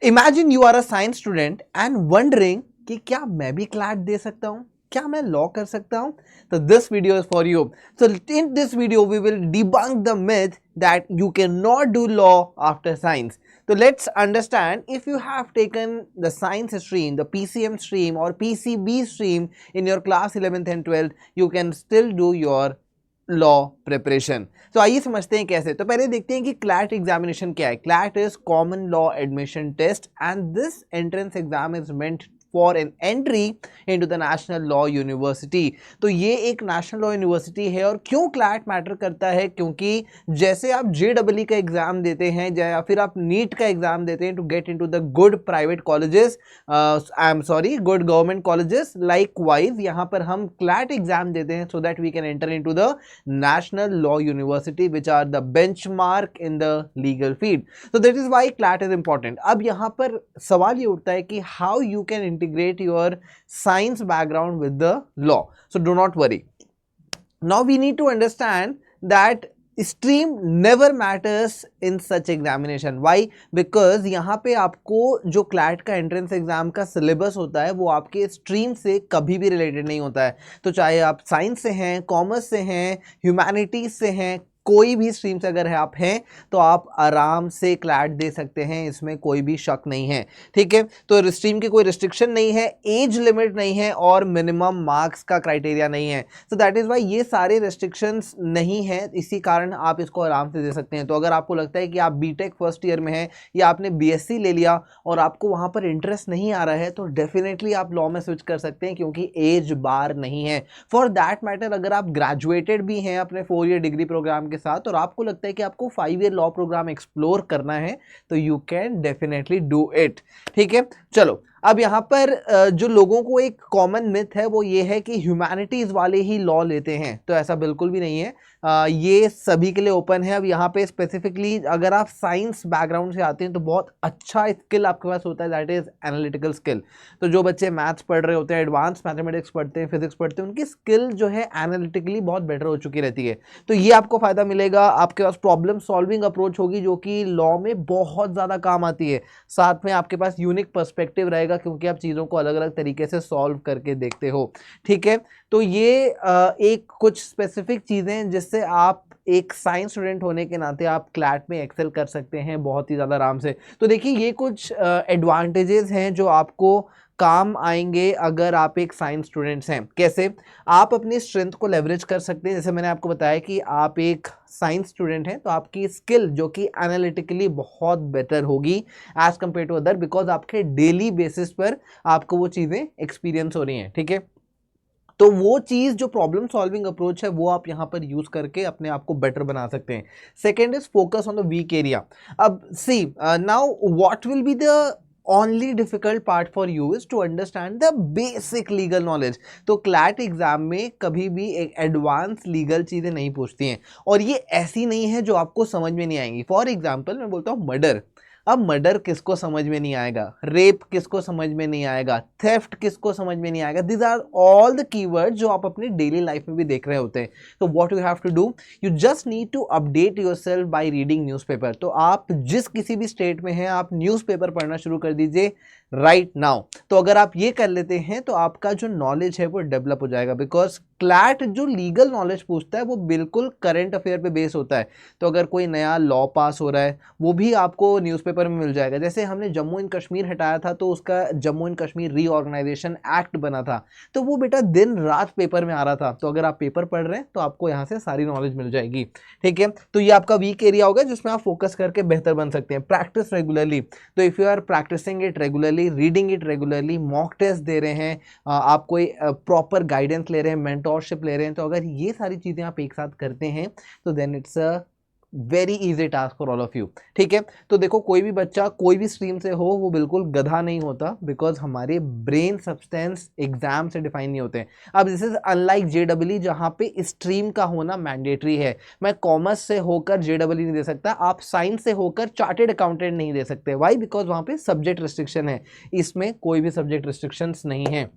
Imagine you are a science student and wondering कि क्या मैं भी क्लैट दे सकता हूं, क्या मैं लॉ कर सकता हूं? तो this video is for you. So in this video we will debunk the myth that you cannot do law after science. So let's understand, if you have taken the science stream, the PCM stream or PCB stream in your class 11th and 12th, you can still do your law preparation. तो आइए समझते हैं कैसे. तो पहले देखते हैं कि क्लैट एग्जामिनेशन क्या है. CLAT is common law admission test and this entrance exam is meant for an entry into the national law university. तो ये एक नेशनल लॉ यूनिवर्सिटी है. और क्यों क्लैट मैटर करता है? क्योंकि जैसे आप JEE का एग्जाम देते हैं या फिर आप नीट का एग्जाम देते हैं to get into the good private colleges, I am sorry, good government colleges, likewise यहाँ पर हम क्लैट एग्जाम देते हैं so that we can enter into the national law university which are the benchmark in the legal field. so that is why CLAT is important. अब यहाँ पर सवाल ये उठता है कि how you can integrate your science background with the law. So do not worry. Now we need to understand that stream never matters in such examination. Why? Because यहाँ पे आपको जो क्लैट का एंट्रेंस एग्जाम का syllabus होता है वो आपके स्ट्रीम से कभी भी रिलेटेड नहीं होता है. तो चाहे आप साइंस से हैं, कॉमर्स से हैं, ह्यूमैनिटीज से हैं, कोई भी स्ट्रीम से अगर आप हैं तो आप आराम से क्लैट दे सकते हैं, इसमें कोई भी शक नहीं है. ठीक है. तो स्ट्रीम की कोई रिस्ट्रिक्शन नहीं है, एज लिमिट नहीं है और मिनिमम मार्क्स का क्राइटेरिया नहीं है. सो दैट इज वाई ये सारे रिस्ट्रिक्शंस नहीं है, इसी कारण आप इसको आराम से दे सकते हैं. तो अगर आपको लगता है कि आप बीटेक फर्स्ट ईयर में हैं या आपने BSc ले लिया और आपको वहाँ पर इंटरेस्ट नहीं आ रहा है तो डेफिनेटली आप लॉ में स्विच कर सकते हैं क्योंकि एज बार नहीं है. फॉर दैट मैटर अगर आप ग्रेजुएटेड भी हैं अपने 4 ईयर डिग्री प्रोग्राम के साथ और आपको लगता है कि आपको 5 ईयर लॉ प्रोग्राम एक्सप्लोर करना है तो you can definitely do it. ठीक है. चलो, अब यहाँ पर जो लोगों को एक कॉमन मिथ है वो ये है कि ह्यूमैनिटीज वाले ही लॉ लेते हैं. तो ऐसा बिल्कुल भी नहीं है. ये सभी के लिए ओपन है. अब यहाँ पे स्पेसिफिकली अगर आप साइंस बैकग्राउंड से आते हैं तो बहुत अच्छा स्किल आपके पास होता है, दैट इज एनालिटिकल स्किल. तो जो बच्चे मैथ्स पढ़ रहे होते हैं, एडवांस मैथमेटिक्स पढ़ते हैं, फिजिक्स पढ़ते हैं, उनकी स्किल जो है एनालिटिकली बहुत बेटर हो चुकी रहती है. तो ये आपको फायदा मिलेगा. आपके पास प्रॉब्लम सॉल्विंग अप्रोच होगी जो कि लॉ में बहुत ज़्यादा काम आती है. साथ में आपके पास यूनिक पर्सपेक्टिव रहेगा क्योंकि आप चीज़ों को अलग अलग तरीके से सॉल्व करके देखते हो. ठीक है. तो ये एक कुछ स्पेसिफिक चीज़ें जिससे आप एक साइंस स्टूडेंट होने के नाते आप क्लैट में एक्सेल कर सकते हैं बहुत ही ज़्यादा आराम से. तो देखिए, ये कुछ एडवांटेजेस हैं जो आपको काम आएंगे अगर आप एक साइंस स्टूडेंट्स हैं. कैसे? आप अपनी स्ट्रेंथ को लेवरेज कर सकते हैं. जैसे मैंने आपको बताया कि आप एक साइंस स्टूडेंट हैं तो आपकी स्किल जो कि एनालिटिकली बहुत बेटर होगी as compare to other, because आपके डेली बेसिस पर आपको वो चीज़ें एक्सपीरियंस हो रही हैं. ठीक है. तो वो चीज़ जो प्रॉब्लम सॉल्विंग अप्रोच है वो आप यहाँ पर यूज़ करके अपने आप को बेटर बना सकते हैं. Second is focus on the weak area. अब see now what will be the only difficult part for you is to understand the basic legal knowledge. तो क्लैट एग्जाम में कभी भी एक एडवांस लीगल चीज़ें नहीं पूछती हैं और ये ऐसी नहीं है जो आपको समझ में नहीं आएंगी. फॉर एग्जाम्पल मैं बोलता हूँ मर्डर. अब मर्डर किसको समझ में नहीं आएगा? रेप किसको समझ में नहीं आएगा? थेफ्ट किसको समझ में नहीं आएगा? This are all the keyword जो आप अपनी डेली लाइफ में भी देख रहे होते हैं. तो what you have to do, you just need to update yourself by reading newspaper. तो आप जिस किसी भी स्टेट में हैं आप न्यूज़पेपर पढ़ना शुरू कर दीजिए राइट नाउ. तो अगर आप ये कर लेते हैं तो आपका जो नॉलेज है वो डेवलप हो जाएगा. बिकॉज क्लैट जो लीगल नॉलेज पूछता है वो बिल्कुल करंट अफेयर पे बेस होता है. तो अगर कोई नया लॉ पास हो रहा है वो भी आपको न्यूज़पेपर में मिल जाएगा. जैसे हमने जम्मू एंड कश्मीर हटाया था तो उसका Jammu and Kashmir reorganisation act बना था, तो वो बेटा दिन रात पेपर में आ रहा था. तो अगर आप पेपर पढ़ रहे हैं तो आपको यहाँ से सारी नॉलेज मिल जाएगी. ठीक है. तो ये आपका वीक एरिया होगा जिसमें आप फोकस करके बेहतर बन सकते हैं. Practice regularly. तो if you are practising it regularly, reading it regularly, mock test दे रहे हैं, आप कोई प्रॉपर गाइडेंस ले रहे हैं, मेंटोरशिप ले रहे हैं, तो अगर ये सारी चीज़ें आप एक साथ करते हैं तो then it's a very easy task for all of you. ठीक है. तो देखो, कोई भी बच्चा कोई भी स्ट्रीम से हो वो बिल्कुल गधा नहीं होता, बिकॉज हमारे ब्रेन सब्सटेंस एग्जाम से डिफाइन नहीं होते हैं. अब दिस इज अनलाइक JEE जहाँ पे स्ट्रीम का होना मैंडेटरी है. मैं कॉमर्स से होकर JEE नहीं दे सकता, आप साइंस से होकर चार्टेड अकाउंटेंट नहीं दे सकते. वाई? बिकॉज वहाँ पे सब्जेक्ट रिस्ट्रिक्शन है. इसमें कोई भी सब्जेक्ट रिस्ट्रिक्शंस नहीं है.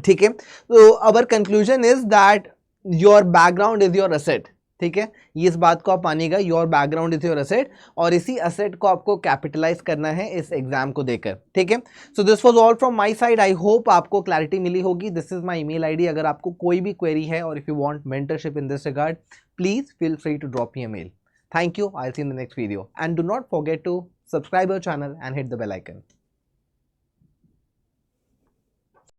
ठीक है. तो our conclusion is that your background is your asset. ठीक है, ये इस बात को आप मानिएगा, your background is your asset, और इसी असेट को आपको कैपिटलाइज करना है इस एग्जाम को देकर, ठीक है। So this was all from my side, I hope आपको क्लैरिटी मिली होगी। This is my email ID, अगर आपको कोई भी क्वेरी है और if you want mentorship in this regard, please feel free to drop me a mail. Thank you, I will see in the next video, and do not forget to subscribe our channel and hit the bell icon.